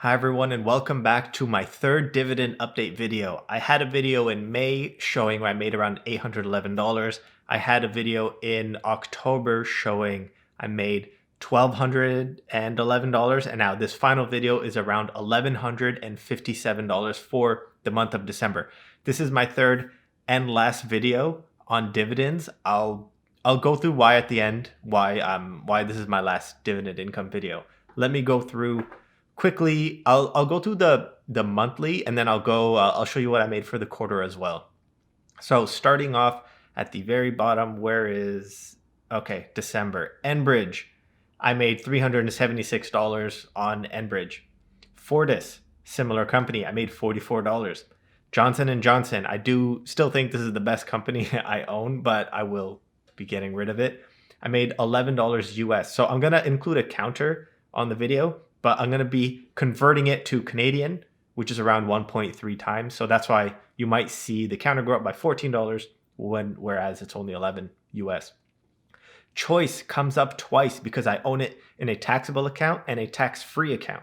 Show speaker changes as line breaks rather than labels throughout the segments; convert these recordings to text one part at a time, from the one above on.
Hi everyone and welcome back to my third dividend update video. I had a video in May showing where I made around $811. I had a video in October showing I made $1,211, and now this final video is around $1,157 for the month of December. This is my third and last video on dividends. I'll go through why at the end, why this is my last dividend income video. Let me go through quickly. I'll go through the monthly, and then I'll show you what I made for the quarter as well. So starting off at the very bottom, December. Enbridge, I made $376 on Enbridge. Fortis, similar company, I made $44. Johnson & Johnson, I do still think this is the best company I own, but I will be getting rid of it. I made $11 US. So I'm going to include a counter on the video, but I'm going to be converting it to Canadian, which is around 1.3 times. So that's why you might see the counter go up by $14 whereas it's only 11 US. Choice comes up twice because I own it in a taxable account and a tax-free account.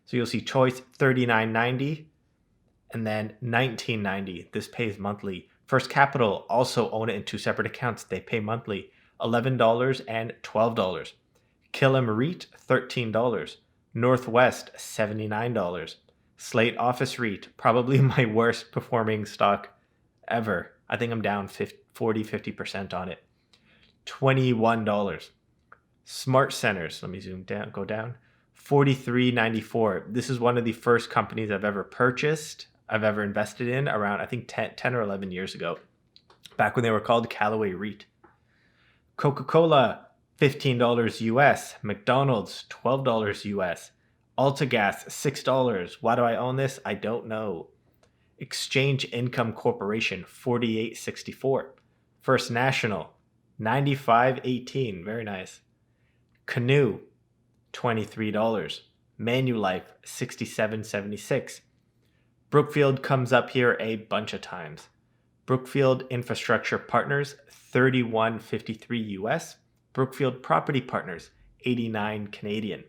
So you'll see Choice $39.90 and then $19.90. This pays monthly. First Capital, also own it in two separate accounts. They pay monthly, $11 and $12. Killam REIT, $13. Northwest, $79. Slate Office REIT, probably my worst performing stock ever. I think I'm down 40-50% on it. $21. Smart Centers, let me go down. $43.94. This is one of the first companies I've ever purchased, I've ever invested in around, I think 10 or 11 years ago, back when they were called Callaway REIT. Coca-Cola, $15 US. McDonald's, $12 US. AltaGas, $6. Why do I own this? I don't know. Exchange Income Corporation, $48.64. First National, $95.18. Very nice. Canoe, $23. Manulife, $67.76. Brookfield comes up here a bunch of times. Brookfield Infrastructure Partners, $31.53 US. Brookfield Property Partners, 89 Canadian.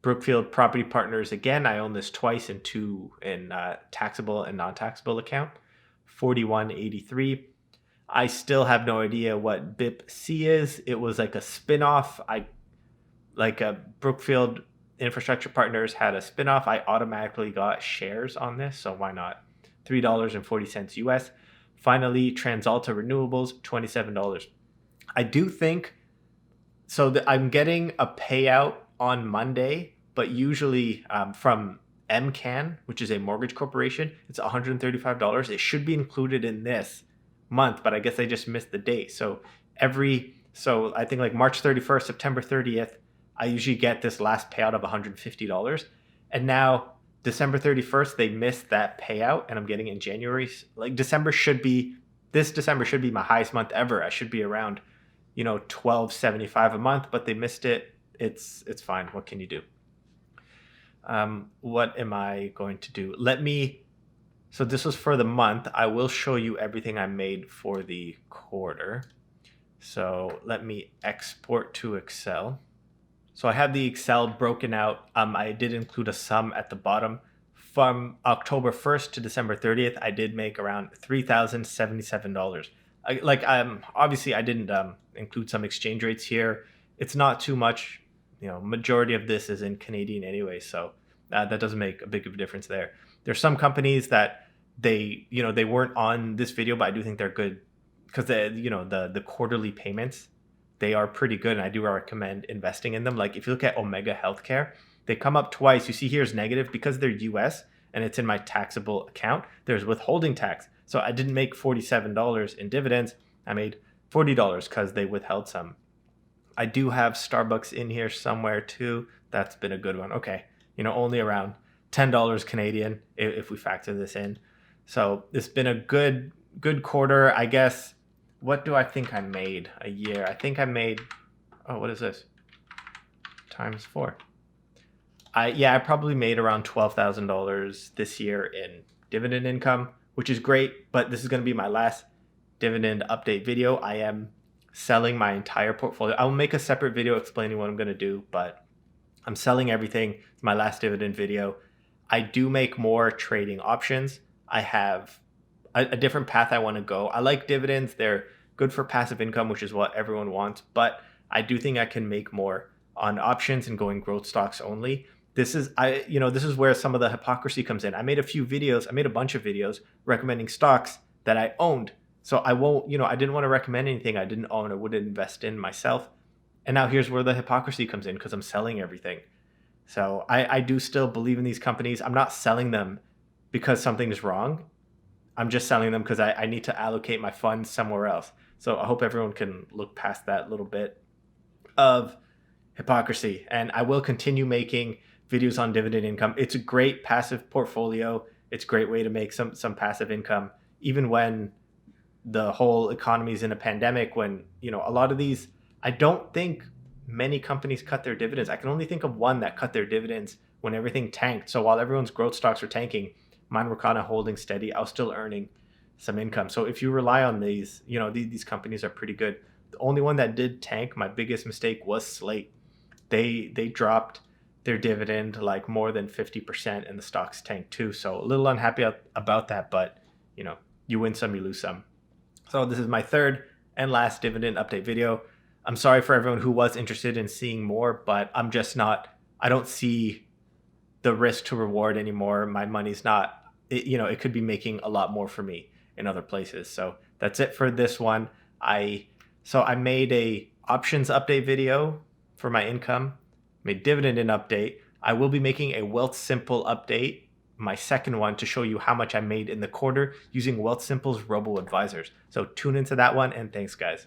Brookfield Property Partners, again, I own this twice in taxable and non-taxable account, 41.83. I still have no idea what BIP-C is. It was like a spinoff. Brookfield Infrastructure Partners had a spinoff. I automatically got shares on this, so why not? $3.40 US. Finally, TransAlta Renewables, $27. I do think so. I'm getting a payout on Monday, but usually from MCAN, which is a mortgage corporation, it's $135. It should be included in this month, but I guess I just missed the date. So I think like March 31st, September 30th, I usually get this last payout of $150. And now December 31st, they missed that payout, and I'm getting it in January. Like this December should be my highest month ever. I should be around, $12.75 a month, but they missed it. It's fine. What can you do? What am I going to do? So this was for the month. I will show you everything I made for the quarter. So let me export to Excel. So I have the Excel broken out. I did include a sum at the bottom. From October 1st to December 30th, I did make around $3,077. Obviously I didn't include some exchange rates here. It's not too much. Majority of this is in Canadian anyway, so that doesn't make a big of a difference there. There's some companies that they weren't on this video, but I do think they're good because the quarterly payments, they are pretty good, and I do recommend investing in them. Like if you look at Omega Healthcare, they come up twice. You see here is negative because they're US and it's in my taxable account. There's withholding tax. So I didn't make $47 in dividends. I made $40 because they withheld some. I do have Starbucks in here somewhere too. That's been a good one. Okay. Only around $10 Canadian if we factor this in. So it's been a good quarter, I guess. What do I think I made a year? I think I made, what is this? Times 4. I probably made around $12,000 this year in dividend income, which is great, but this is going to be my last dividend update video. I am selling my entire portfolio. I will make a separate video explaining what I'm going to do, but I'm selling everything. It's my last dividend video. I do make more trading options. I have a different path I want to go. I like dividends. They're good for passive income, which is what everyone wants, but I do think I can make more on options and going growth stocks only. This is this is where some of the hypocrisy comes in. I made a bunch of videos recommending stocks that I owned. So I won't, I didn't want to recommend anything I didn't own or wouldn't invest in myself. And now here's where the hypocrisy comes in because I'm selling everything. So I do still believe in these companies. I'm not selling them because something is wrong. I'm just selling them because I need to allocate my funds somewhere else. So I hope everyone can look past that little bit of hypocrisy. And I will continue making videos on dividend income. It's a great passive portfolio. It's a great way to make some passive income, even when the whole economy is in a pandemic, when, a lot of these, I don't think many companies cut their dividends. I can only think of one that cut their dividends when everything tanked. So while everyone's growth stocks were tanking, mine were kind of holding steady. I was still earning some income. So if you rely on these, these companies are pretty good. The only one that did tank, my biggest mistake, was Slate. They dropped their dividend like more than 50% and the stocks tanked too. So a little unhappy about that, but you win some, you lose some. So this is my third and last dividend update video. I'm sorry for everyone who was interested in seeing more, but I don't see the risk to reward anymore. My money's not, it could be making a lot more for me in other places. So that's it for this one. I made a options update video for my income, made dividend in update. I will be making a Wealthsimple update, my second one, to show you how much I made in the quarter using Wealthsimple's robo advisors. So tune into that one, and thanks guys.